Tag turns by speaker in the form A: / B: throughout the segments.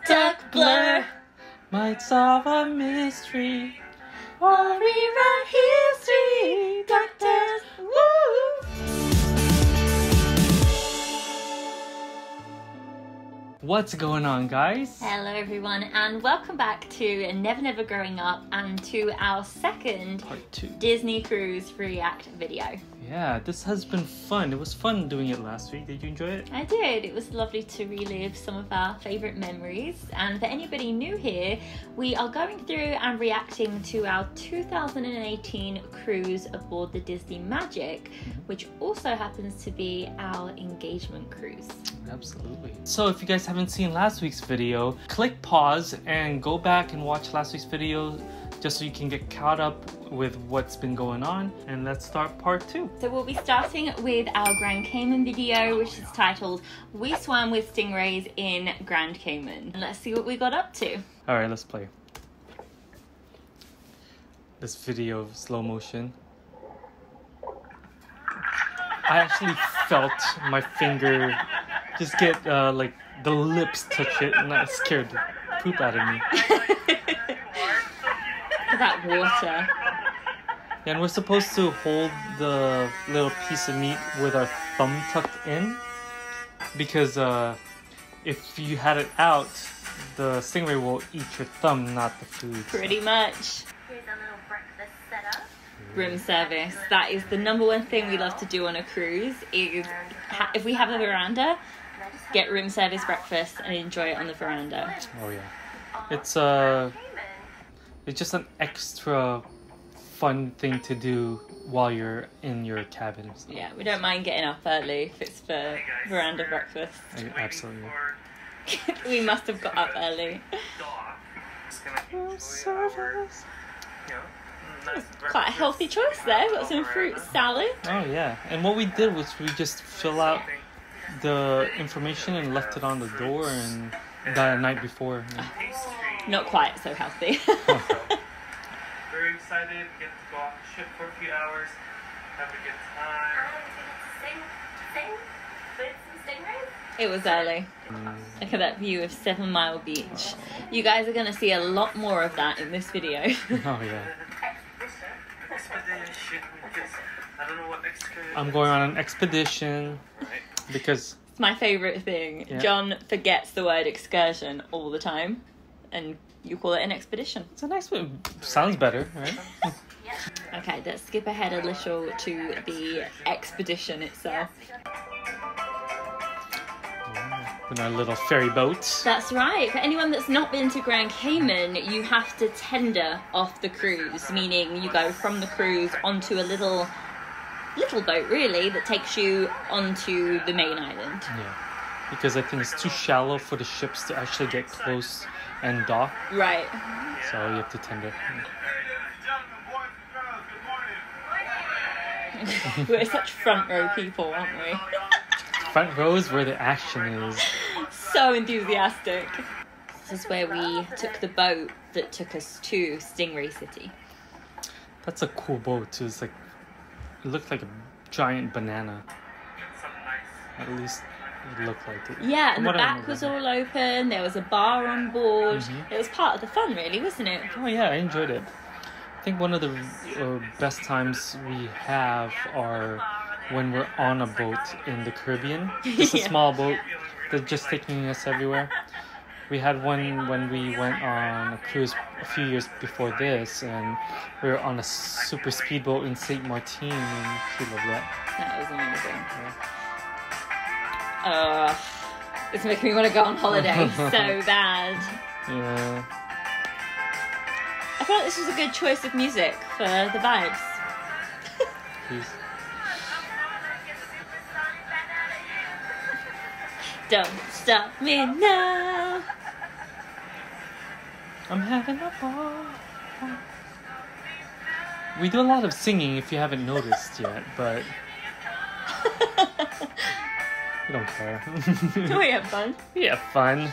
A: dark blur might solve a mystery or rewrite history. Doctors, woo! What's going on, guys?
B: Hello everyone, and welcome back to Never Never Growing Up and to our second
A: Part 2
B: Disney Cruise React video.
A: Yeah, this has been fun. It was fun doing it last week. Did you enjoy it?
B: I did. It was lovely to relive some of our favourite memories. And for anybody new here, we are going through and reacting to our 2018 cruise aboard the Disney Magic, which also happens to be our engagement cruise.
A: Absolutely. So if you guys haven't seen last week's video, click pause and go back and watch last week's video just so you can get caught up with what's been going on. And let's start part 2.
B: So we'll be starting with our Grand Cayman video, which is titled We Swam with Stingrays in Grand Cayman. And let's see what we got up to.
A: Alright, let's play. This video of slow motion. I actually felt my finger just get like the lips touch it, and that scared the poop out of me.
B: That water.
A: Yeah, and we're supposed to hold the little piece of meat with our thumb tucked in, because if you had it out, the stingray will eat your thumb, not the food.
B: Pretty much.
C: Here's a little breakfast setup.
B: Room service. That is the number one thing we love to do on a cruise. Is if we have a veranda, get room service breakfast and enjoy it on the veranda.
A: Oh yeah, it's just an extra fun thing to do while you're in your cabin. So.
B: Yeah, we don't mind getting up early if it's for veranda breakfast.
A: Absolutely.
B: We must have got up early.
A: Room service.
B: Quite a healthy choice there. Got some fruit salad.
A: Oh yeah, and what we did was we just fill out the information and left it on the door and the night before.
B: Not quite so healthy.
D: Very excited, get to go off the ship for a few hours, have a good time.
C: Sing with some stingrays?
B: It was early. Look at that view of 7 Mile Beach. You guys are going to see a lot more of that in this video.
A: Oh yeah.
D: Expedition, because I don't know what excursion.
A: I'm going on an expedition because
B: It's my favourite thing.
A: Yeah.
B: John forgets the word excursion all the time, and you call it an expedition.
A: it's a nice way. Sounds better, right?
B: Okay, let's skip ahead a little to the expedition itself.
A: In our little ferry boat.
B: That's right. For anyone that's not been to Grand Cayman, you have to tender off the cruise, meaning you go from the cruise onto a little boat, really, that takes you onto the main island.
A: Yeah, because I think it's too shallow for the ships to actually get close and dock.
B: Right.
A: So you have to tender.
B: We're such front row people, aren't we?
A: Front row is where the action is.
B: So enthusiastic. This is where we took the boat that took us to Stingray City.
A: That's a cool boat too. It's like, it looked like a giant banana. At least it looked like it.
B: Yeah, and
A: From
B: the
A: what I
B: back was all open. There was a bar on board. It was part of the fun, really, wasn't it?
A: Oh yeah, I enjoyed it. I think one of the best times we have are when we're on a boat in the Caribbean. It's a small boat that's just taking us everywhere. We had one when we went on a cruise a few years before this, and we were on a super speedboat in St. Martin, and she loved that.
B: That was amazing.
A: Yeah.
B: It's making me want to go on holiday so bad.
A: Yeah.
B: I feel like this was a good choice of music for the vibes.
A: Please.
B: Don't stop me now.
A: I'm having a ball. We do a lot of singing if you haven't noticed yet, but we don't care.
B: We have fun.
A: We have fun.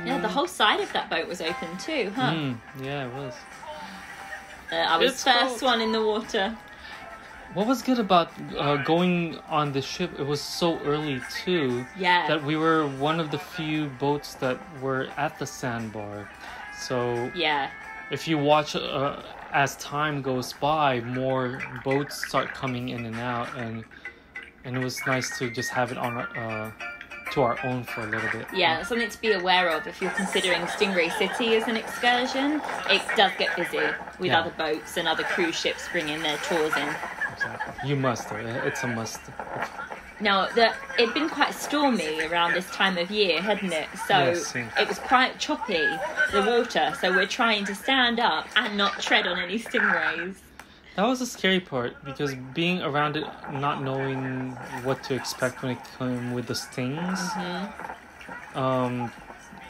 B: Yeah, the whole side of that boat was open too, huh?
A: Yeah, it was.
B: I was
A: It's
B: first
A: cold.
B: one in the water.
A: what was good about going on the ship? It was so early too.
B: Yeah.
A: That we were one of the few boats that were at the sandbar. So
B: Yeah.
A: if you watch as time goes by, more boats start coming in and out, and it was nice to just have it on to our own for a little bit.
B: Yeah, something to be aware of if you're considering Stingray City as an excursion. It does get busy with
A: Yeah.
B: other boats and other cruise ships bringing their tours in.
A: Exactly. You must. It's a must.
B: Now, it'd been quite stormy around this time of year, hadn't it? So
A: Yes, yeah.
B: it was quite choppy, the water. So we're trying to stand up and not tread on any stingrays.
A: That was the scary part, because being around it, not knowing what to expect when it came with the stings.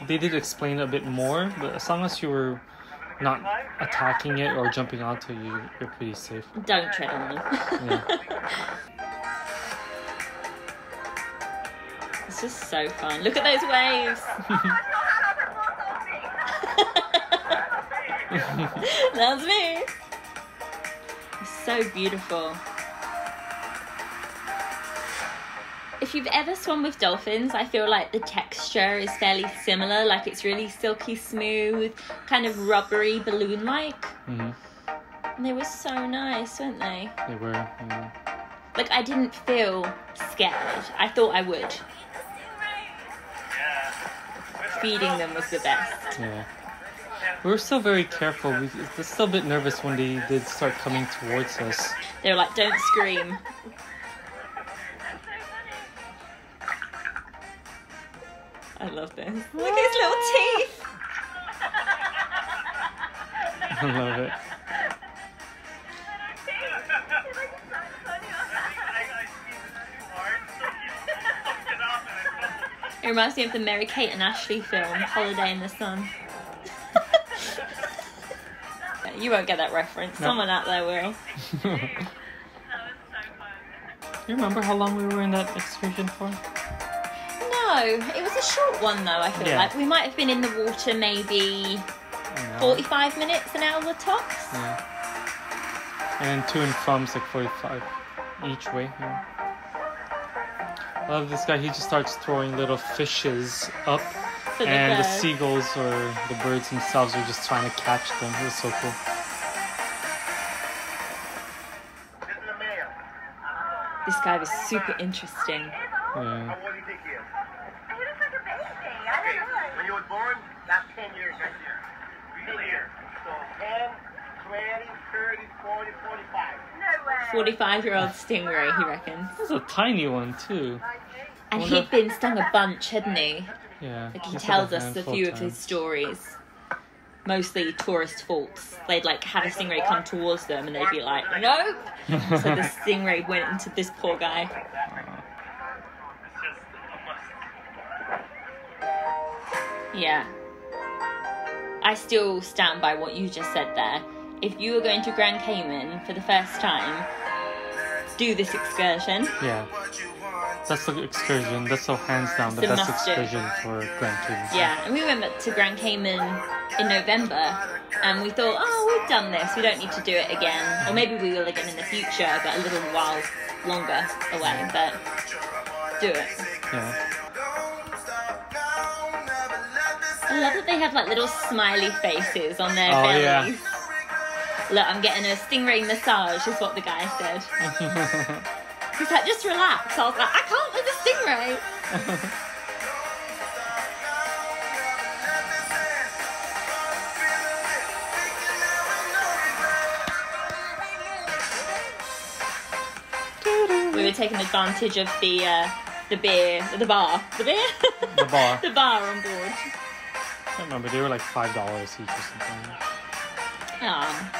A: They did explain a bit more, but as long as you were not attacking it or jumping onto it, you're pretty safe.
B: Don't tread on them.
A: Yeah.
B: It's just so fun. Look at those waves. That's me. It's so beautiful. If you've ever swum with dolphins, I feel like the texture is fairly similar. Like it's really silky smooth, kind of rubbery, balloon-like.
A: Mm-hmm.
B: And they were so nice, weren't they?
A: They were. Yeah.
B: Like I didn't feel scared. I thought I would. Feeding them was the best.
A: Yeah. We were still very careful. We were still a bit nervous when they did start coming towards us.
B: They were like, don't scream. I love this. Look at his little teeth.
A: I love it.
B: It reminds me of the Mary-Kate and Ashley film, Holiday in the Sun. You won't get that reference.
A: No.
B: Someone out there will.
A: You remember how long we were in that excursion for?
B: No, it was a short one though, I feel
A: Yeah.
B: like. We might have been in the water maybe 45 minutes, an hour tops.
A: Yeah. And to and from's like 45 each way. Yeah. I love this guy. He just starts throwing little fishes up,
B: For the
A: and the
B: birds.
A: seagulls or the birds themselves are just trying to catch them. It was so cool.
B: This guy was super interesting.
A: Yeah.
C: He looks like a baby. I don't know.
E: When you were born, that's 10 years right there.
D: Really?
E: So 10, 20, 30, 40, 45.
C: No way.
B: 45-year-old stingray, he reckons.
A: This is a tiny one too.
B: And
A: Wonder-
B: he'd been stung a bunch, hadn't he?
A: Yeah.
B: Like he
A: just
B: tells
A: like
B: us a
A: handful
B: few of
A: times.
B: his stories. Mostly tourist faults. They'd like have a stingray come towards them and they'd be like, nope. So the stingray went into this poor guy.
D: It's just a must.
B: Yeah. I still stand by what you just said there. If you were going to Grand Cayman for the first time, do this excursion.
A: Yeah. That's the excursion. That's so hands down the
B: It's a
A: best
B: must-do.
A: excursion for Grand Cayman.
B: Yeah, and we went to Grand Cayman in November, and we thought, oh, we've done this, we don't need to do it again. Or maybe we will again in the future, but a little while longer away, but do it.
A: Yeah.
B: I love that they have like little smiley faces on their
A: Oh,
B: bellies.
A: yeah.
B: Look, I'm getting a stingray massage, is what the guy said. He's like, just relax. I was like, I can't with a stingray. We were taking advantage of the bar,
A: The bar.
B: the bar on board.
A: I don't remember. They were like $5 each or something.
B: Oh.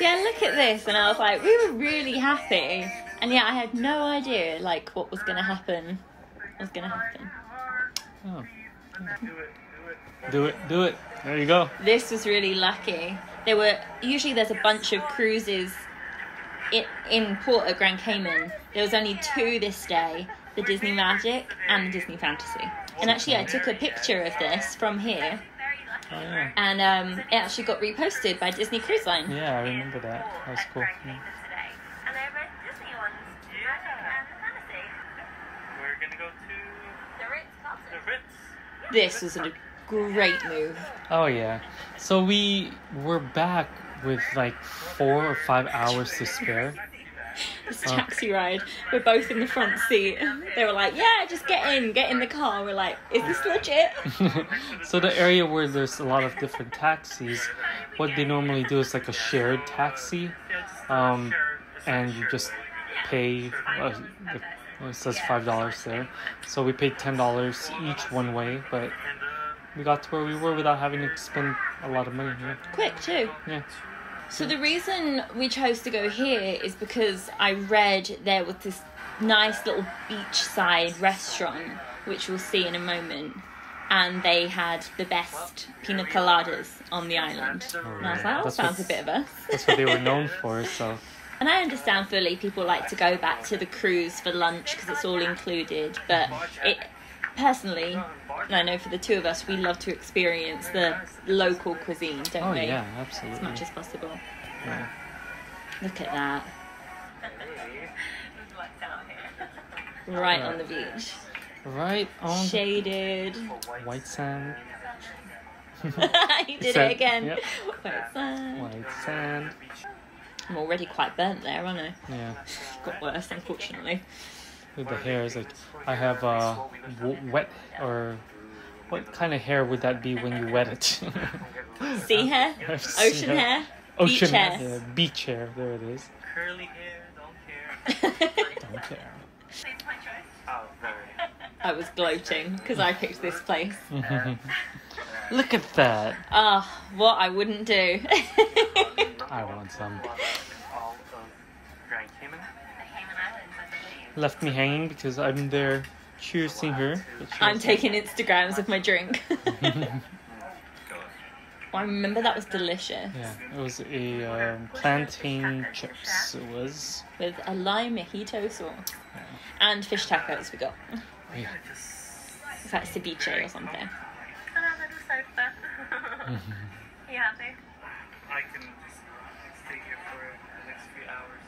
B: Yeah, look at this, and I was like, we were really happy, and yeah, I had no idea like what was gonna happen.
A: Oh.
D: Do it.
A: Do it. There you go.
B: This was really lucky. There's a bunch of cruises in port at Grand Cayman. There was only 2 this day, the Disney Magic and the Disney Fantasy. And actually, I took a picture of this from here,
A: Oh yeah.
B: and it actually got reposted by Disney Cruise Line.
A: Yeah, I remember that. That was cool. Yeah.
C: And I read Disney ones. And fantasy.
D: We're gonna go to
C: The Ritz Carlton.
D: the Ritz.
B: This was a great move.
A: Oh yeah. So we were back with like 4 or 5 hours to spare.
B: This taxi ride, we're both in the front seat. They were like, yeah, just get in the car. We're like, is this legit?
A: So the area where there's a lot of different taxis, what they normally do is like a shared taxi, and you just pay. It says $5 there, so we paid $10 each one way, but we got to where we were without having to spend a lot of money. Yeah.
B: Quick too.
A: Yeah.
B: So the reason we chose to go here is because I read there was this nice little beachside restaurant, which we'll see in a moment, and they had the best pina coladas on the island. And I was like, oh, that sounds a bit of us.
A: That's what they were known for. So.
B: And I understand fully people like to go back to the cruise for lunch because it's all included, but it personally, and I know for the two of us, we love to experience the local cuisine, don't
A: Oh
B: we?
A: yeah, absolutely.
B: As much as possible.
A: Yeah.
B: Look at that.
C: There's lights out here.
B: Right on the beach.
A: Right on
B: Shaded.
A: white sand.
B: You did it again.
A: Yep.
B: White sand.
A: White sand.
B: I'm already quite burnt there, aren't I?
A: Yeah.
B: Got worse, unfortunately.
A: With the hair, is like I have wet, or what kind of hair would that be when you wet it?
B: Sea hair? Ocean hair?
A: Ocean
B: Beach hair?
A: Yeah, beach hair. There it is.
D: Curly hair, don't care.
A: Don't care.
C: It's my choice.
D: Oh, very.
B: I was gloating because I picked this place.
A: Look at that.
B: Ah, what I wouldn't do.
A: I want some.
D: All of Grand Cayman.
C: The Cayman Islands, I believe.
A: Left me hanging because I'm there cheersing her. but she
B: I'm
A: was-
B: taking Instagrams of my drink. I remember that was delicious.
A: Yeah, it was a plantain chips. It was.
B: With a lime mojito sauce. And fish tacos we got.
A: Yeah.
B: It's like ceviche or something.
C: And a little sofa. You happy?
D: I can just stay here for the next few hours.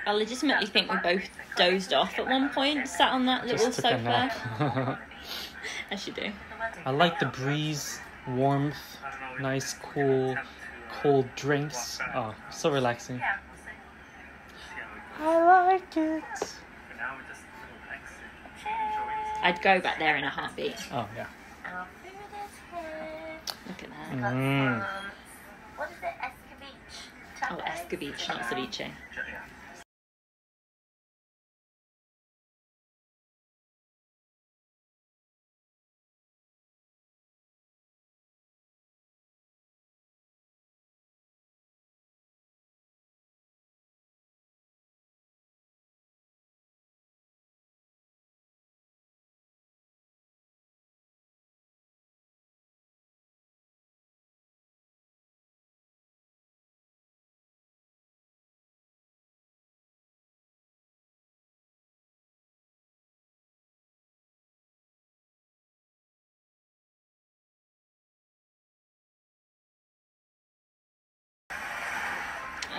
B: I legitimately think we both dozed off at one point, sat on that little
A: Just took a
B: sofa.
A: nap.
B: As you do.
A: I like the breeze, warmth, nice, cool, cold drinks. Oh, so relaxing.
C: Yeah.
A: I like it.
D: For now, we're just relaxing.
B: I'd go back there in a heartbeat.
A: Oh yeah.
C: Our food is here.
B: Look at that.
C: We got
A: Mm.
C: what is it? Escabeche.
B: Oh, escabeche, not ceviche.
D: Yeah.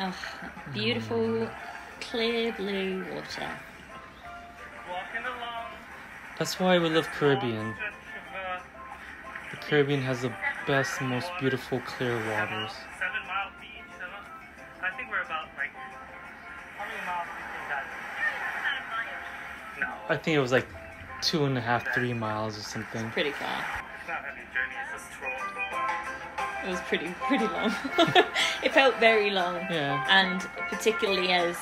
B: Oh, beautiful, clear blue water.
D: Walking along.
A: That's why we love Caribbean.
D: Stretch of,
A: The Caribbean has the best, most beautiful, clear waters.
D: 7 Mile Beach. I think we're about like. How many miles do you think that is? No.
A: I think it was like 2.5, 3 miles or something.
B: Pretty far.
D: It's not heavy journey, it's just stroll.
B: It was pretty long. It felt very long.
A: Yeah.
B: And particularly as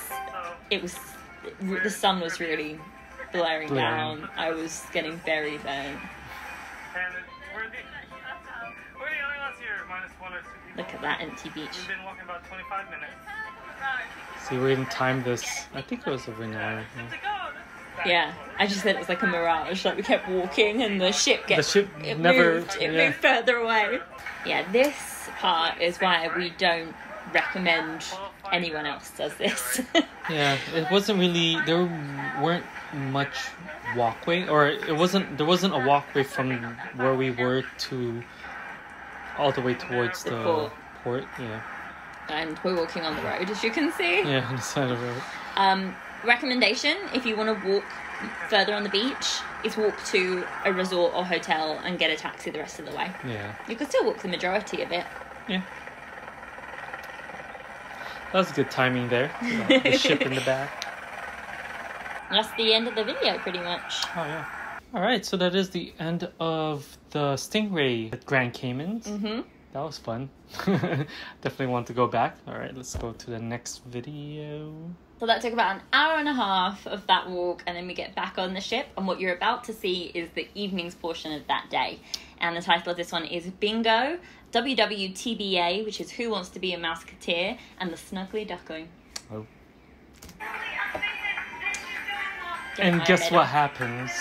B: it was, the sun was really blaring down. I was getting very burnt.
D: And we're the only ones here, minus 1 or 2 people.
B: Look at that empty beach.
D: We've been walking about 25 minutes.
A: See, we didn't time this. I think it was over an hour. Yeah.
D: To go.
B: Yeah, I just said it was like a mirage. Like we kept walking, and the ship
A: The ship never.
B: moved. It
A: yeah.
B: moved further away. Yeah, this part is why we don't recommend anyone else does this.
A: Yeah, it wasn't really. There weren't much walkway, or there wasn't a walkway from where we were to all the way towards the port. Yeah.
B: And we're walking on the road, as you can see.
A: Yeah, on the side of the road.
B: Recommendation, if you want to walk further on the beach, is walk to a resort or hotel and get a taxi the rest of the way.
A: Yeah.
B: You can still walk the majority of it.
A: Yeah. That was good timing there. The ship in the back.
B: That's the end of the video, pretty much.
A: Oh, yeah. Alright, so that is the end of the Stingray at Grand Caymans.
B: Mm-hmm.
A: That was fun. Definitely want to go back. Alright, let's go to the next video.
B: So that took about an hour and a half of that walk, and then we get back on the ship, and what you're about to see is the evenings portion of that day. And the title of this one is Bingo, WWTBA, which is Who Wants to Be a Mouseketeer, and the Snuggly Duckling.
A: Oh. And guess what happens?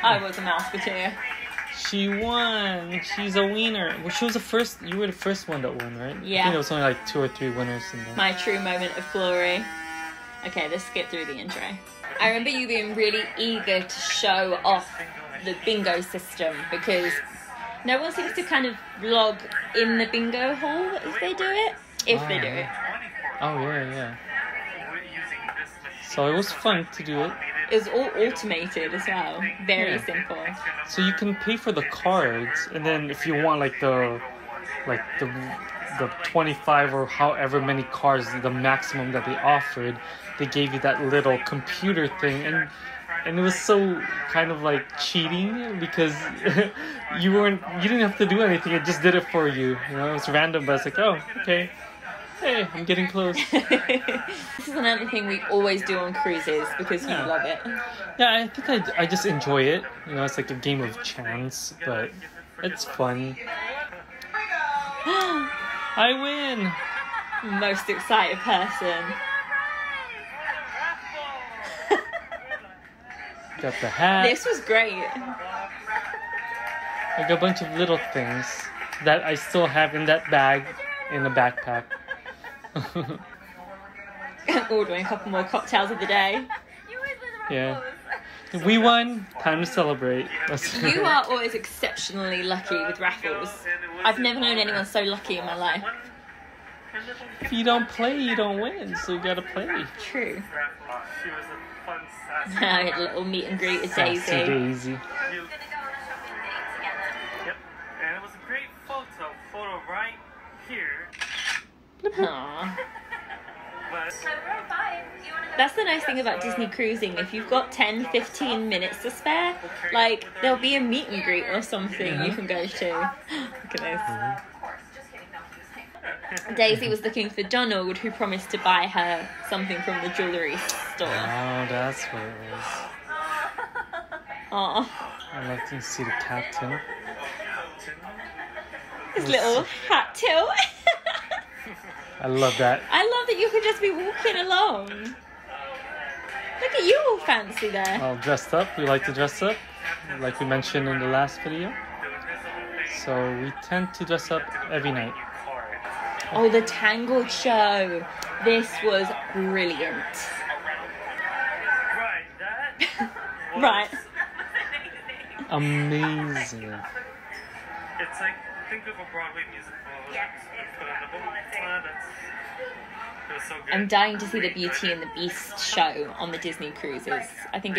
B: I was a mouseketeer.
A: She won. She's a winner. Well, she was the first. You were the first one that won, right?
B: Yeah.
A: I think there was only like 2 or 3 winners in there.
B: My true moment of glory. Okay, let's skip through the intro. I remember you being really eager to show off the bingo system because no one seems to kind of log in the bingo hall if they do it. If they do it.
A: Oh, yeah. So it was fun to do it.
B: It was all automated as well. Very simple.
A: So you can pay for the cards, and then if you want like the 25 or however many cards, the maximum that they offered, they gave you that little computer thing, and it was so kind of like cheating because you didn't have to do anything, it just did it for you. You know, it was random, but it's like, oh, okay. Hey, I'm getting close.
B: This is another thing we always do on cruises because we love it.
A: Yeah, I think I just enjoy it. You know, it's like a game of chance, but it's fun. I win!
B: Most excited person.
A: Got the hat.
B: This was great.
A: Like a bunch of little things that I still have in that bag, in the backpack.
B: Ordering a couple more cocktails of the day.
A: Yeah. We won. Time to celebrate.
B: You are always exceptionally lucky with raffles. I've never known anyone so lucky in my life.
A: If you don't play, you don't win. So you gotta play.
B: True.
D: She was a fun, sassy.
B: I had a little meet and greet with Daisy.
A: Sassy Daisy.
D: Yep. And it was a great photo right here.
B: Aww.
D: But
B: That's the nice thing about Disney cruising. If you've got 10, 15 minutes to spare, like, there'll be a meet and greet or something you can go to. Look at this. Daisy was looking for Donald, who promised to buy her something from the jewellery store.
A: Oh, that's what it was.
B: Aww.
A: I'd like to see the captain.
B: His little hat tilt.
A: I love that.
B: I love that you could just be walking along. Look at you all fancy there.
A: All dressed up. We like to dress up, like we mentioned in the last video. So we tend to dress up every night.
B: Oh, the Tangled show. This was brilliant.
D: right, that was
B: Right.
A: Amazing.
D: It's like, think of a Broadway musical. Put on the boat. It was so good.
B: I'm dying to see the Beauty and the Beast show on the Disney cruises. I can't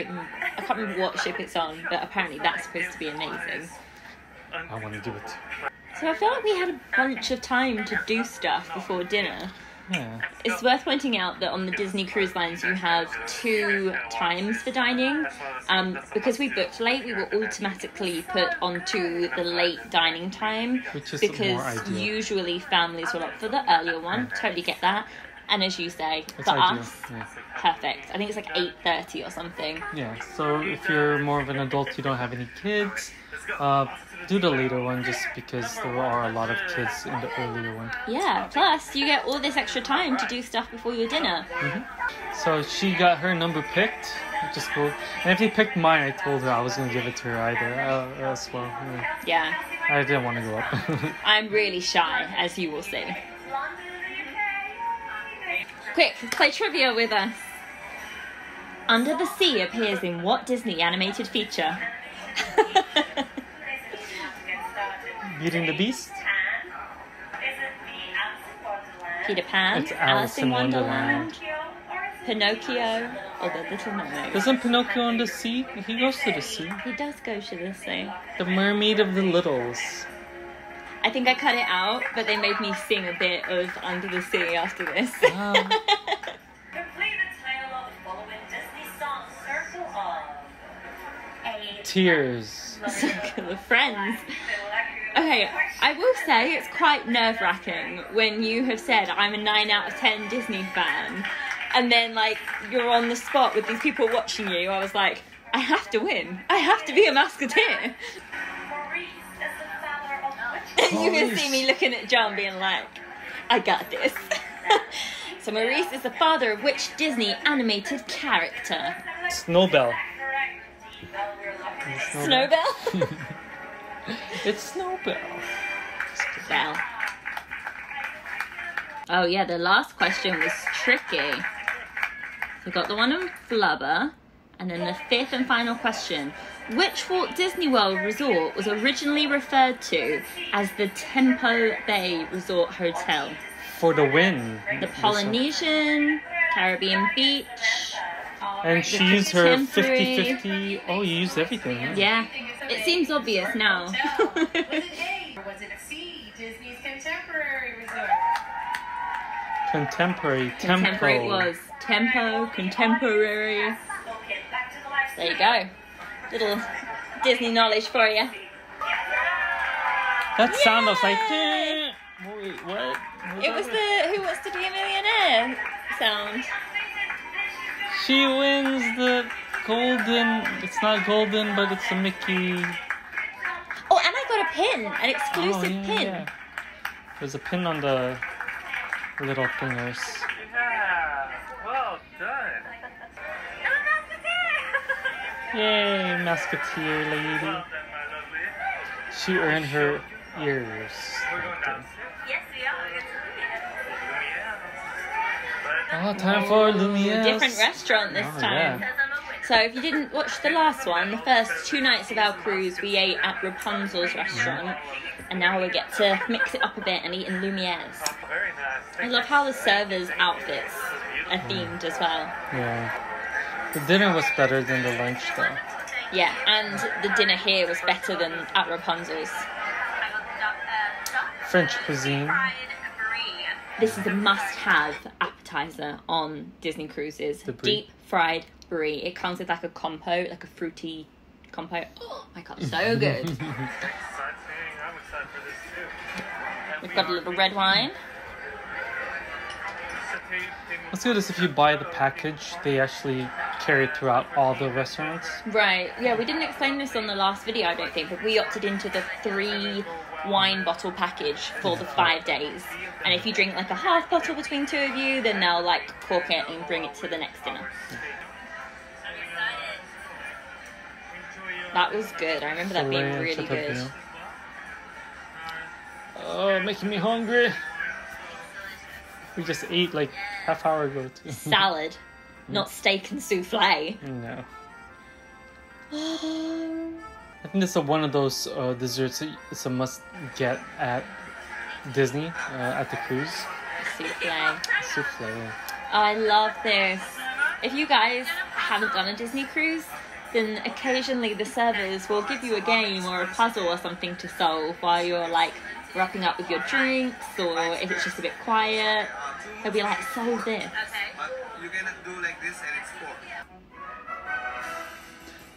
B: remember what ship it's on, but apparently that's supposed to be amazing.
A: I want to do it.
B: So I feel like we had a bunch of time to do stuff before dinner.
A: Yeah.
B: It's worth pointing out that on the Disney Cruise Lines you have 2 times for dining. Because we booked late, we were automatically put onto the late dining time.
A: Which is
B: because
A: more ideal.
B: usually families will opt for the earlier one. Totally get that. And as you say,
A: It's
B: for
A: ideal.
B: us,
A: Yeah.
B: perfect. I think it's like 8:30 or something.
A: Yeah. So if you're more of an adult, you don't have any kids, do the later one just because there are a lot of kids in the earlier one.
B: Yeah, plus you get all this extra time to do stuff before your dinner.
A: So she got her number picked, which is cool. And if they picked mine, I told her I was going to give it to her either as well. Yeah.
B: Yeah,
A: I didn't want to go up.
B: I'm really shy, as you will see. Quick, play trivia with us. Under the Sea appears in what Disney animated feature?
A: Beauty and the Beast?
B: Peter Pan,
A: It's Alice in Wonderland.
B: Pinocchio, or the Little Mermaid.
A: Isn't Pinocchio on the sea? He goes to the sea.
B: He does go to the sea.
A: The Mermaid of the Littles.
B: I think I cut it out, but they made me sing a bit of Under the Sea after this.
A: Wow.
C: Complete the title of the following Disney song Circle of
A: Tears.
B: Circle of Friends. Okay, I will say it's quite nerve-wracking when you have said I'm a 9 out of 10 Disney fan, and then like you're on the spot with these people watching you. I was like, I have to win. I have to be a Musketeer.
C: Maurice is the father of which
B: You can see me looking at John being like, I got this. So Maurice is the father of which Disney animated character?
A: Snowbell.
B: Snowbell?
A: It's Snowbell.
B: Bell. Oh yeah, the last question was tricky. We got the one on Flubber, and then the fifth and final question. Which Walt Disney World resort was originally referred to as the Tempo Bay Resort Hotel?
A: For the win.
B: The Polynesian, Caribbean Beach.
A: And she
B: the
A: used her
B: contemporary.
A: 50-50. Oh, you used everything, huh?
B: Yeah, it seems obvious now.
F: Was it A, or was it C, Disney's Contemporary Resort?
A: Contemporary.
B: Contemporary
A: Tempo.
B: it was. Tempo, contemporary. There you go. Little Disney knowledge for you.
A: That sound was like...
B: Yay!
A: Wait, what?
B: It was the Who Wants to Be a Millionaire sound.
A: She wins the golden... It's not golden, but it's a Mickey...
B: Oh, and I got a pin. An exclusive pin.
A: Yeah. There's a pin on the little fingers.
D: Yeah. Well done.
A: Yay, Musketeer lady.
D: Well done, my lovely.
A: She earned her ears.
D: We're going downstairs.
C: Yes, we are.
A: Oh, time for Lumiere.
B: Different restaurant this
A: Oh,
B: time.
A: yeah.
B: So if you didn't watch the last one, the first 2 nights of our cruise we ate at Rapunzel's restaurant, and now we get to mix it up a bit and eat in Lumiere's.
D: Very nice.
B: I love how the servers' outfits are themed as well.
A: Yeah. The dinner was better than the lunch, though.
B: Yeah, and the dinner here was better than at Rapunzel's.
A: French cuisine.
B: This is a must-have appetizer on Disney cruises.
A: The brie.
B: Deep fried brie. It comes with like a compote, like a fruity compote. Oh my god, so good.
D: Sightseeing. I'm excited for this too. And
B: We've
D: we
B: got a
D: are
B: little red wine.
A: What's good is if you buy the package, they actually carry it throughout all the restaurants.
B: Right, yeah, we didn't explain this on the last video, I don't think, but we opted into the 3 wine bottle package for the 5 days. And if you drink like a half bottle between 2 of you, then they'll like cork it and bring it to the next dinner. That was good. I remember that being
A: Filet and
B: really good.
A: chapatio. Oh, making me hungry. We just ate like half hour ago too.
B: Salad, not steak and souffle.
A: No. I think this is one of those desserts that it's a must get at Disney, at the cruise.
B: Souffle.
A: Souffle. Yeah.
B: Oh, I love this. If you guys haven't done a Disney cruise, then occasionally the servers will give you a game or a puzzle or something to solve while you're like wrapping up with your drinks, or if it's just a bit quiet, they'll be like, solve this.
E: You're gonna do like this and it's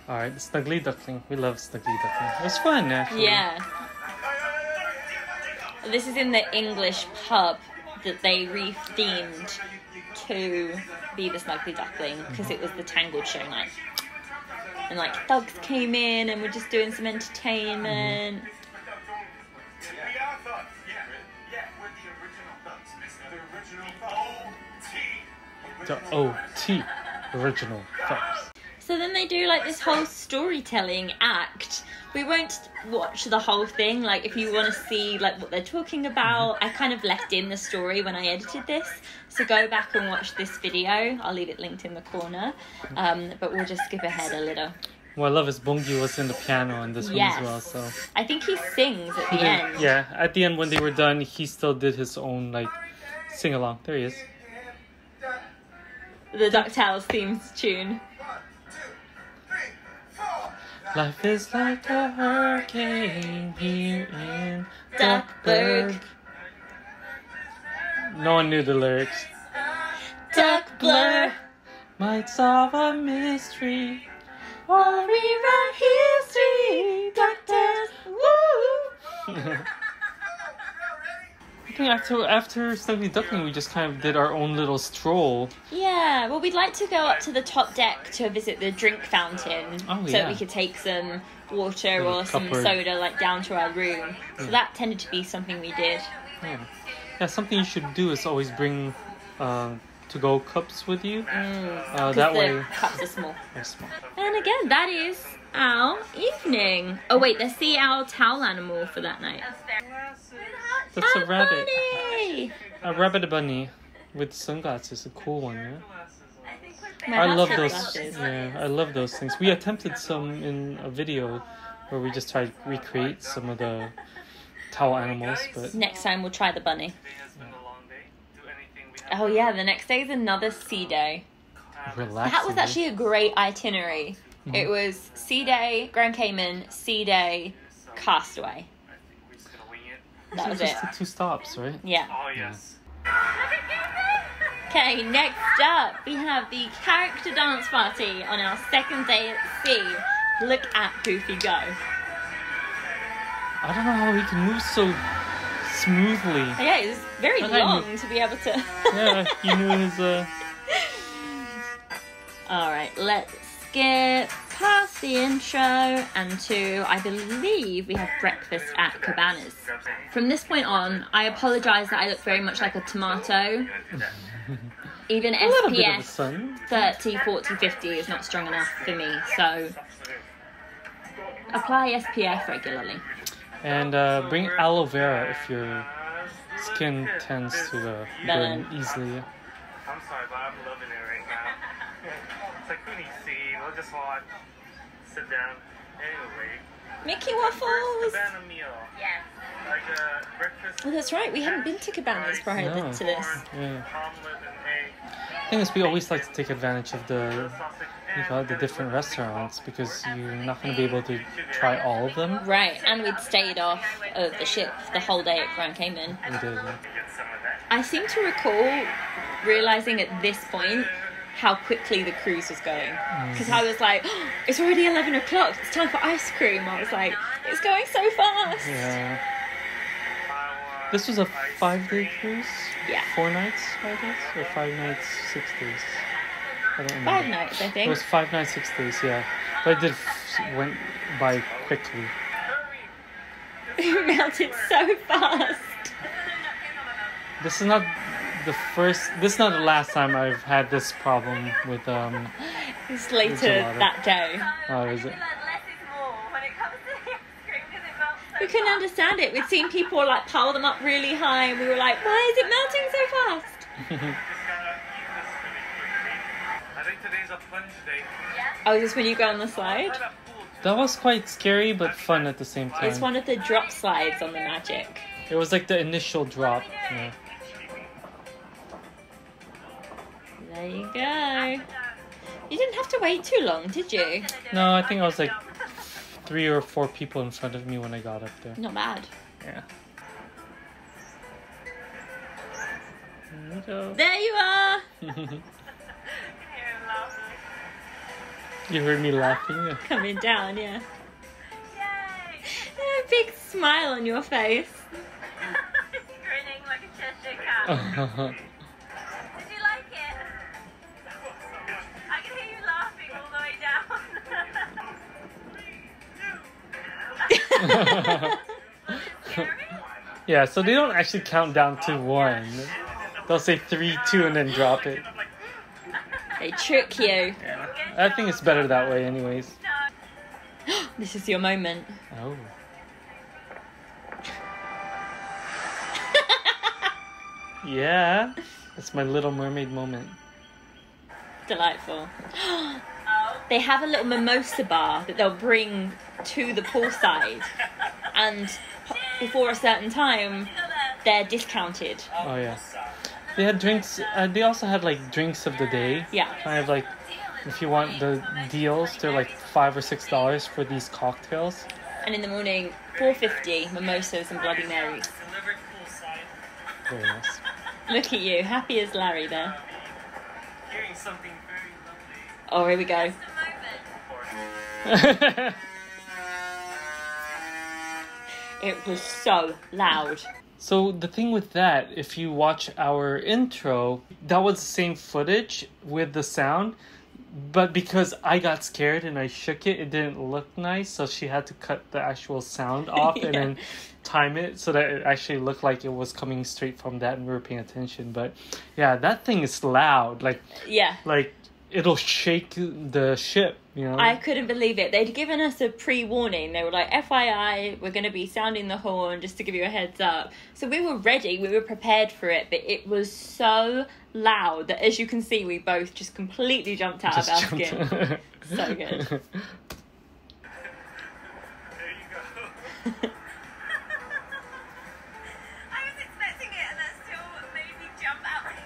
E: 4.
A: Alright, Snuggly Duckling. We love Snuggly Duckling. It was fun, actually.
B: Yeah. This is in the English pub that they re-themed to be the Snuggly Duckling because it was the Tangled show night. And like thugs came in and were just doing some entertainment.
A: The OT original thugs.
B: So then they do like this whole storytelling act. We won't watch the whole thing. Like if you want to see like what they're talking about, I kind of left in the story when I edited this. So go back and watch this video. I'll leave it linked in the corner. But we'll just skip ahead a little.
A: What I love is Bungi was in the piano in this one as well. So
B: I think he sings at the end.
A: Yeah, at the end when they were done, he still did his own like sing along. There he is.
B: The DuckTales theme tune.
A: Life is like a hurricane here in Duckburg. No one knew the lyrics.
B: Duck blur.
A: Might solve a mystery.
B: Or rewrite history. Doctors. Woo!
A: I think after Snuggly Duckling, we just kind of did our own little stroll.
B: Yeah, well, we'd like to go up to the top deck to visit the drink fountain, so that we could take some water or some soda like down to our room. So that tended to be something we did.
A: Yeah, something you should do is always bring to-go cups with you. That way,
B: cups are small.
A: They're small.
B: And again, that is our evening. Oh wait, let's see our towel animal for that night.
A: That's a rabbit.
B: Bunny!
A: A rabbit bunny with sunglasses. A cool one, yeah.
B: My
A: I love
B: house
A: those.
B: has glasses.
A: Yeah, I love those things. We attempted some in a video where we just tried to recreate some of the towel animals, but
B: Next time we'll try the bunny. Oh yeah, the next day is another sea day.
A: relaxing.
B: That was actually a great itinerary.
A: Mm-hmm.
B: It was sea day, Grand Cayman, sea day, Castaway. That was it.
A: Just the 2 stops, right?
B: Yeah.
D: Oh, yes.
B: Okay, next up we have the character dance party on our second day at sea. Look at Goofy go.
A: I don't know how he can move so smoothly.
B: Yeah, it's very
A: I
B: long to be able to...
A: Yeah, you knew his...
B: Alright, let's skip past the intro and to, I believe, we have breakfast at Cabanas. From this point on, I apologise that I look very much like a tomato. Even
A: a little bit of the
B: SPF
A: sun.
B: 30, 40, 50 is not strong enough for me, so apply SPF regularly.
A: And bring aloe vera if your skin tends to burn easily.
D: I'm sorry, but I'm loving it right now. It's like, who needs to eat? We'll just watch. Sit down. Anyway.
B: Mickey
D: First
B: Waffles!
D: cabana meal.
C: Yes.
D: Like breakfast.
B: Oh, that's right, we haven't been to Cabanas prior
A: No.
B: to this.
A: Yeah.
D: Omelet and egg.
A: The thing is, we always like to take advantage of the
D: Sausage
A: different restaurants because you're not going to be able to try all of them.
B: Right, and we'd stayed off of the ship the whole day at Grand Cayman.
A: We did, yeah.
D: Get some of that.
B: I seem to recall realising at this point how quickly the cruise was going. Because I was like, oh, it's already 11 o'clock, it's time for ice cream. I was like, it's going so fast.
A: Yeah. This was a 5-day cruise?
B: Yeah.
A: 4 nights, 5 days? Or 5 nights, 6 days? I don't remember.
B: 5 nights, I
A: It
B: think.
A: was 5 nights, 6 days, yeah. But it went by quickly.
B: It melted so fast.
A: This is not the last time I've had this problem with
B: It's later
A: Gelato.
B: that day.
A: oh, is it?
C: Less is more when it comes to the ice cream because it melts so
B: We couldn't understand it. We'd seen people like pile them up really high and we were like, why is it melting so fast?
D: Just gotta eat this really quickly. I think today's a plunge day.
B: Oh, just when you go on the slide?
D: Try that pool.
A: That was quite scary but fun at the same time.
B: It's one of the drop slides on the Magic.
A: It was like the initial drop. Yeah.
B: There you go. You didn't have to wait too long, did you?
A: No, I think I was like 3 or 4 people in front of me when I got up there.
B: Not bad.
A: Yeah. There we go.
B: There you are!
A: You heard me laughing? Yeah.
B: Coming down, yeah. A big smile on your face.
C: grinning like a Cheshire cat. Did you like it? I can hear you laughing all the way down. Scary?
A: Yeah, so they don't actually count down to 1. They'll say 3, 2, and then drop it.
B: They trick you.
A: Yeah. I think it's better that way, anyways.
B: This is your moment.
A: Oh. Yeah, it's my Little Mermaid moment.
B: Delightful. They have a little mimosa bar that they'll bring to the poolside, and before a certain time, they're discounted.
A: Oh yeah. They had drinks. They also had like drinks of the day.
B: Yeah.
A: Kind of like, if you want the deals, they're like $5 or $6 for these cocktails.
B: And in the morning, $4.50 mimosas and Bloody Marys.
A: Very nice.
B: Look at you, happy as Larry there.
D: Hearing something very lovely.
B: Oh, here we go. It was so loud.
A: So the thing with that, if you watch our intro, that was the same footage with the sound, but because I got scared and I shook it, it didn't look nice, so she had to cut the actual sound off and then time it so that it actually looked like it was coming straight from that and we were paying attention. But yeah, that thing is loud. Like it'll shake the ship, you know?
B: I couldn't believe it. They'd given us a pre-warning. They were like, FYI, we're going to be sounding the horn just to give you a heads up. So we were ready. We were prepared for it. But it was so loud that, as you can see, we both just completely jumped out of our skin. So good.
D: There you go.
C: I was expecting it and that still made me jump out my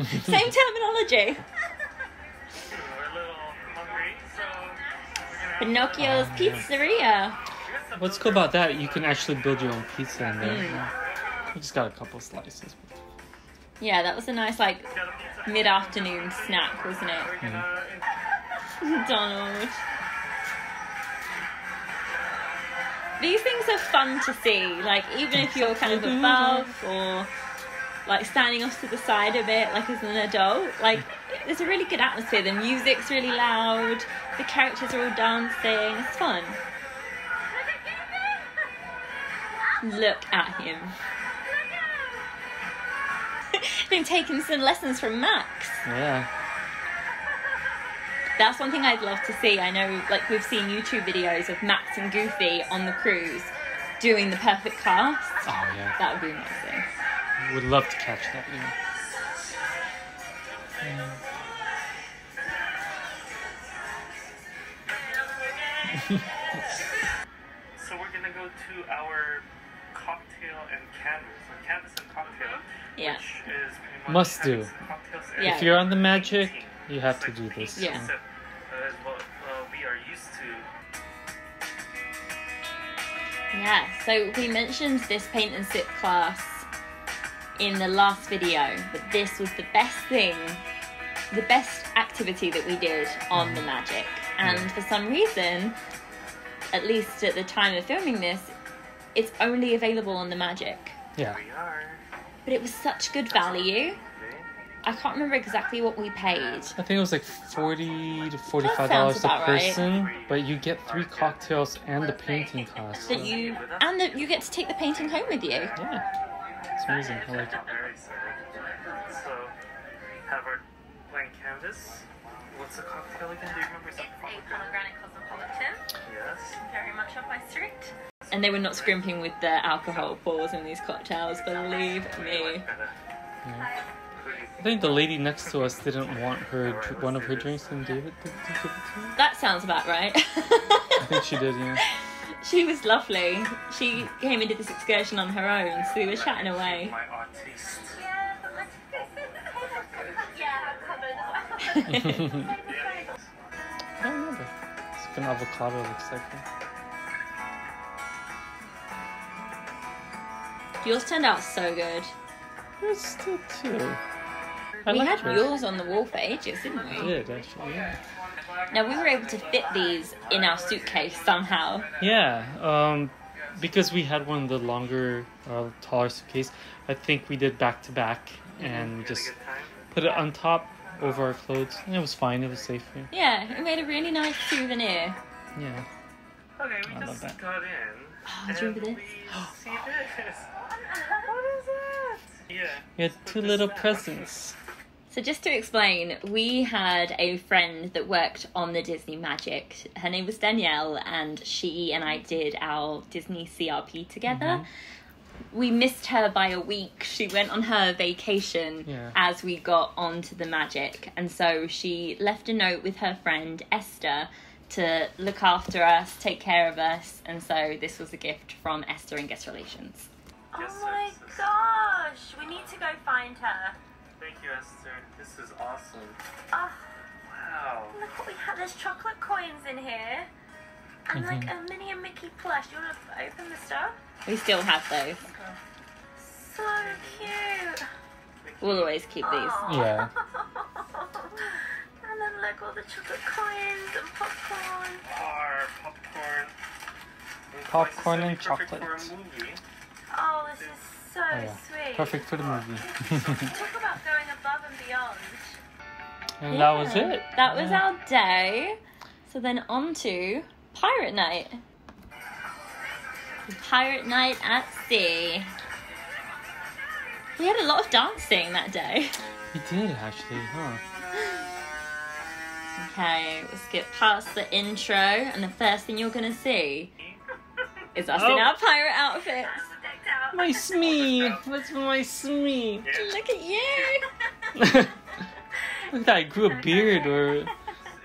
C: skin.
B: Same terminology.
D: We're a little hungry, so we're gonna have
B: Pinocchio's Pizzeria.
A: What's cool about that, you can actually build your own pizza in there. You just got a couple slices.
B: Yeah, that was a nice, like, mid-afternoon snack, wasn't it? Donald. These things are fun to see, like, even if you're kind of above or, like, standing off to the side a bit, like, as an adult. Like, there's a really good atmosphere. The music's really loud. The characters are all dancing. It's fun. Look at him. Been taking some lessons from Max.
A: Yeah.
B: That's one thing I'd love to see. I know, like, we've seen YouTube videos of Max and Goofy on the cruise doing the perfect cast.
A: Oh, yeah.
B: That would be amazing.
A: Would love to catch that, yeah.
D: So we're gonna go to our cocktail and canvas, or canvas and cocktail,
B: Yeah.
D: which is pretty much
A: Must do.
D: canvas and cocktails and
B: Yeah.
A: If you're on the magic,
D: painting.
A: you have
D: It's
A: to
D: like
A: do this.
D: painting,
B: Yeah.
D: except, what we are used to.
B: Yeah, so we mentioned this paint and sip class in the last video, but this was the best thing, the best activity that we did on the Magic. And for some reason, at least at the time of filming this, it's only available on the Magic.
A: Yeah.
D: We are.
B: But it was such good value. I can't remember exactly what we paid.
A: I think it was like $40 to
B: That
A: $45
B: sounds
A: a
B: about right.
A: person, but you get 3 cocktails and the painting class.
B: That you get to take the painting home with you.
A: Yeah. It's amazing. I like it.
D: Very excited. So, have our blank canvas. What's the cocktail again? Do you remember
C: It's
D: something?
C: a pomegranate cosmopolitan.
D: Yes.
C: Very much up my street.
B: And they were not scrimping with the alcohol pours in these cocktails, believe me.
A: I think the lady next to us didn't want one of her drinks, and David did give it to her.
B: That sounds about right.
A: I think she did, yeah.
B: She was lovely. She came and did this excursion on her own, so we were chatting away.
D: My odd taste.
C: Yeah, covered.
A: I don't remember. It's like an avocado looks like.
B: Yours turned out so good.
A: There's still 2. I
B: We
A: liked
B: had
A: hers.
B: yours on the wall for ages, didn't
A: I
B: we?
A: did, actually, yeah.
B: Now, we were able to fit these in our suitcase somehow.
A: Yeah, because we had one of the longer, taller suitcase, I think we did back to back and we just put it on top over our clothes, and it was fine. It was safe.
B: Yeah, it made a really nice souvenir.
A: Yeah.
D: Okay, we
A: I love
D: just
A: that.
D: got in.
B: Oh, do you remember
D: and
B: this?
D: we see this. What is that? Yeah.
A: We had 2 little presents.
B: So just to explain, we had a friend that worked on the Disney Magic. Her name was Danielle, and she and I did our Disney CRP together. We missed her by a week. She went on her vacation as we got onto the Magic. And so she left a note with her friend Esther to look after us, take care of us. And so this was a gift from Esther in Guest Relations.
D: Yes,
B: Oh my gosh, we need to go find her.
D: Thank you, Esther. This is awesome.
B: Oh,
D: Wow.
B: look what we have. There's chocolate coins in here. And like a Minnie and Mickey plush. You want to open the stuff? We still have those. So cute. We'll always keep these.
A: Yeah.
B: And then look, all the chocolate coins and popcorn.
D: Our popcorn.
A: Popcorn and
D: Perfect
A: chocolate.
D: for a movie.
B: Oh, this is so sweet.
A: Perfect for the movie.
B: Talk about going above and beyond.
A: And that was it.
B: That was our day. So then on to Pirate Night. Pirate Night at sea. We had a lot of dancing that day.
A: We did actually, huh?
B: Okay, we'll skip past the intro, and the first thing you're gonna see is us in our pirate outfits.
A: My Smee! What's my Smee?
B: Look at you!
A: Look at that, I grew a beard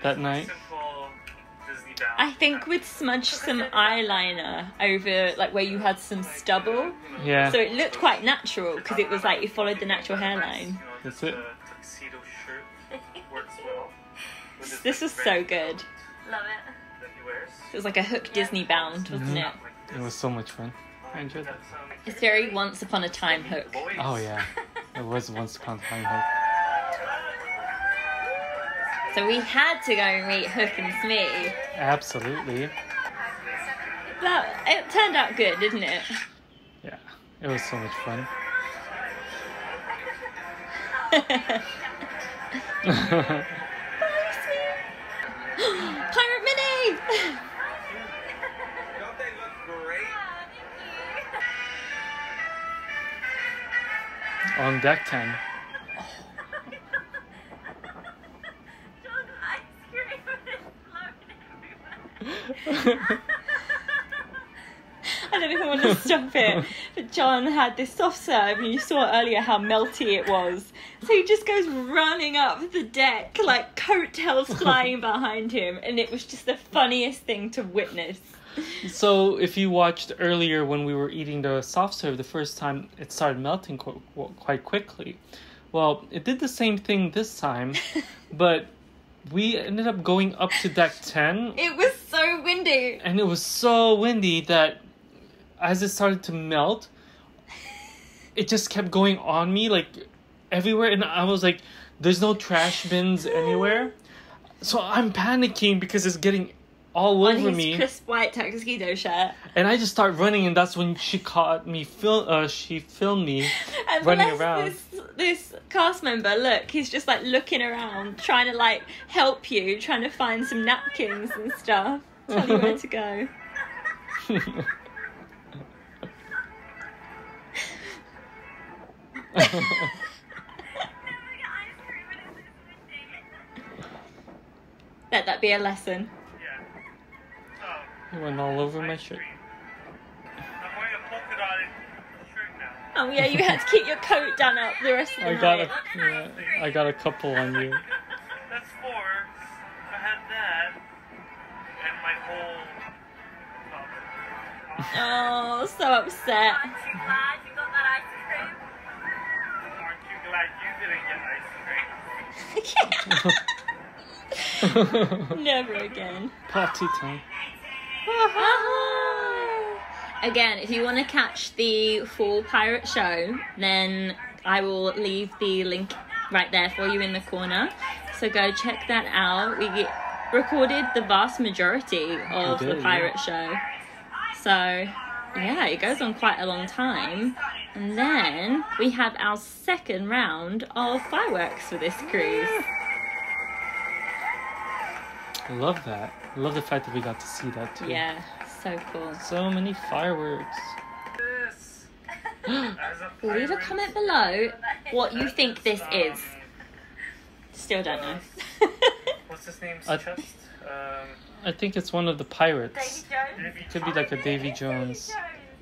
A: that night.
D: Simple Disney bound.
B: I think we'd smudged some eyeliner over, like, where you had some stubble.
A: Yeah.
B: So it looked quite natural, because it was like you followed the natural hairline.
A: That's it.
D: The tuxedo shirt works well. With
B: This was so good. Love it.
D: that he wears.
B: It was like a hook Disney bound, wasn't it?
A: It was so much fun. I enjoyed that.
B: It's very Once Upon a Time hook.
A: Oh yeah. It was once upon a time hook.
B: So we had to go and meet Hook and Smee.
A: Absolutely.
B: It turned out good, didn't it?
A: Yeah. It was so much fun.
B: Pirate Minnie!
E: Don't they look great?
A: On deck 10.
B: I don't even want to stop it. But John had this soft serve, and you saw earlier how melty it was. So he just goes running up the deck, like coattails flying behind him, and it was just the funniest thing to witness.
A: So if you watched earlier when we were eating the soft serve the first time, it started melting quite quickly. Well, it did the same thing this time, but we ended up going up to deck 10.
B: It was so windy.
A: And it was so windy that as it started to melt, it just kept going on me, like, everywhere. And I was like, there's no trash bins anywhere. So I'm panicking because it's getting all
B: On
A: over
B: his
A: me.
B: crisp white tuxedo shirt.
A: And I just start running, and that's when she caught me, she filmed me
B: And
A: running
B: bless
A: around.
B: this cast member, look, he's just like looking around, trying to like help you, trying to find some napkins and stuff, tell you where to go. Let that be a lesson.
D: Yeah.
A: It went all over my shirt.
D: I'm wearing a polka dotted shirt now.
B: Oh yeah, you had to keep your coat done up the rest of the night.
A: I got a couple on you.
D: That's 4. I had that. And my whole top.
B: Oh, so upset.
C: Aren't you glad you got that ice cream?
D: Aren't you glad you didn't get ice cream?
B: Never again.
A: Party time.
B: Again, if you want to catch the full pirate show, then I will leave the link right there for you in the corner. So go check that out. We recorded the vast majority of the pirate show. So, yeah, it goes on quite a long time. And then we have our second round of fireworks for this cruise.
A: I love that. I love the fact that we got to see that too.
B: Yeah, so cool.
A: So many fireworks.
D: This. As a
B: Leave a
D: pirate,
B: comment below what you think this is. Still don't know.
D: What's his name's
A: I-
D: chest?
A: I think it's one of the pirates.
C: Davy Jones.
A: Could be like a Davy Jones.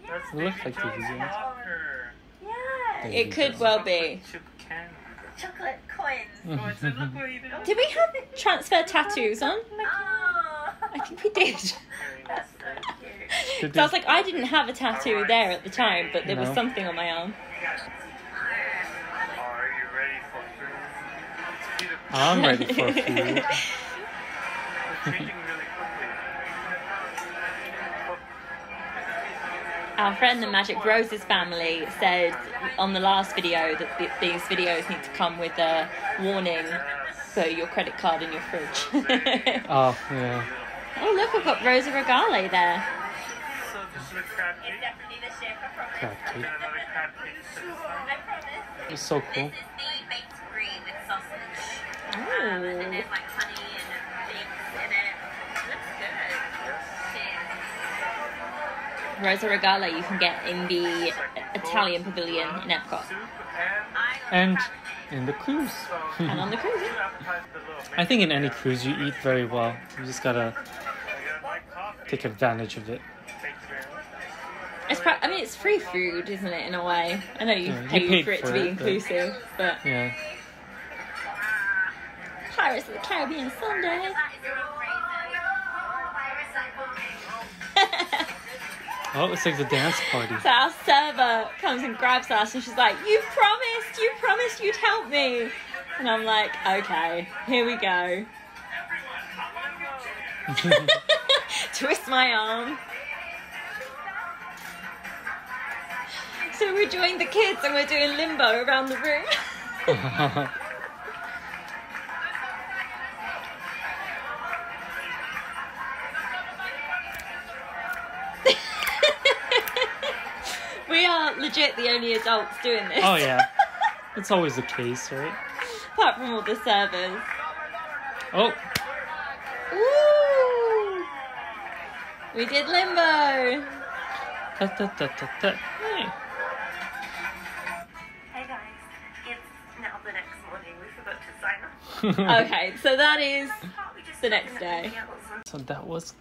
D: That's
A: It looks like Davy Jones.
D: locker.
C: Yeah.
B: It could well be.
D: Chip can.
C: Chocolate coins.
D: Oh, it's a look what he did.
B: Did we have transfer tattoos on?
C: Oh.
B: I think we did.
C: That's so cute.
A: Could
B: So I was
A: be-
B: like, I didn't have a tattoo there at the time, but there was
A: No.
B: something on my arm.
D: Are you ready for food? It's
A: I'm ready for food.
D: They're changing really quickly.
B: Our friend the Magic Roses family said on the last video that these videos need to come with a warning for your credit card in your fridge.
A: Oh, yeah.
B: Oh, look, we've got Rosa Regale there.
D: So this is a crab cake.
C: It's definitely the chef, I promise.
A: Crab
D: And
A: cake.
D: then another crab cake. So this one.
C: I promise.
A: It's so cool.
C: This is the baked brie with sausage.
B: Ooh.
C: And then there's like honey and figs in it. Looks good. Cheers.
B: Rosa Regale you can get in the Italian pavilion in Epcot.
D: Soup
A: And in the cruise.
B: And on the cruise.
D: two appetizers below.
A: I think in any cruise you eat very well. You just gotta
D: I got my coffee.
A: take advantage of it.
D: Thank you very much.
B: I mean, it's free food, isn't it, in a way? I know you
A: Yeah, you
B: paid
A: paid
B: for it
A: for
B: to be
A: it, but-
B: inclusive, but
A: Yeah.
B: Pirates of the Caribbean Sunday.
C: That is
A: Oh, it's like the dance party.
B: So our server comes and grabs us and she's like, you promised you'd help me. And I'm like, okay, here we go. Twist my arm. So we're joining the kids and we're doing limbo around the room. We are legit the only adults doing this.
A: Oh, yeah. It's always the case, right?
B: Apart from all the servers.
A: Oh,
B: Woo! We did limbo.
A: ta ta ta ta ta. Hey.
C: Hey guys, it's now the next morning. We forgot to sign up.
B: Okay, so that is
C: We just
B: the next day.
A: So that was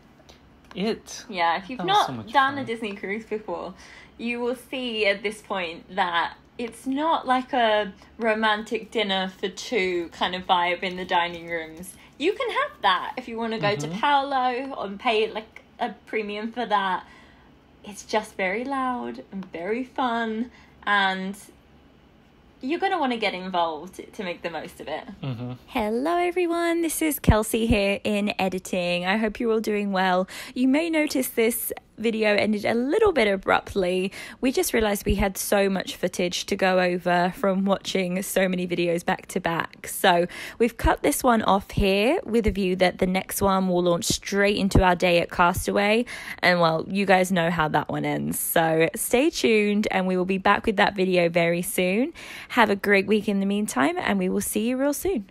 A: it.
B: Yeah, if you've
A: That was
B: not
A: so much
B: done
A: fun.
B: a Disney cruise before, you will see at this point that it's not like a romantic dinner for two kind of vibe in the dining rooms. You can have that if you want to go to Paolo and pay like a premium for that. It's just very loud and very fun, and you're going to want to get involved to make the most of it. Hello everyone, this is Kelsey here in editing. I hope you're all doing well. You may notice this video ended a little bit abruptly. We just realized we had so much footage to go over from watching so many videos back to back. So we've cut this one off here with a view that the next one will launch straight into our day at Castaway. And well, you guys know how that one ends. So stay tuned and we will be back with that video very soon. Have a great week in the meantime and we will see you real soon.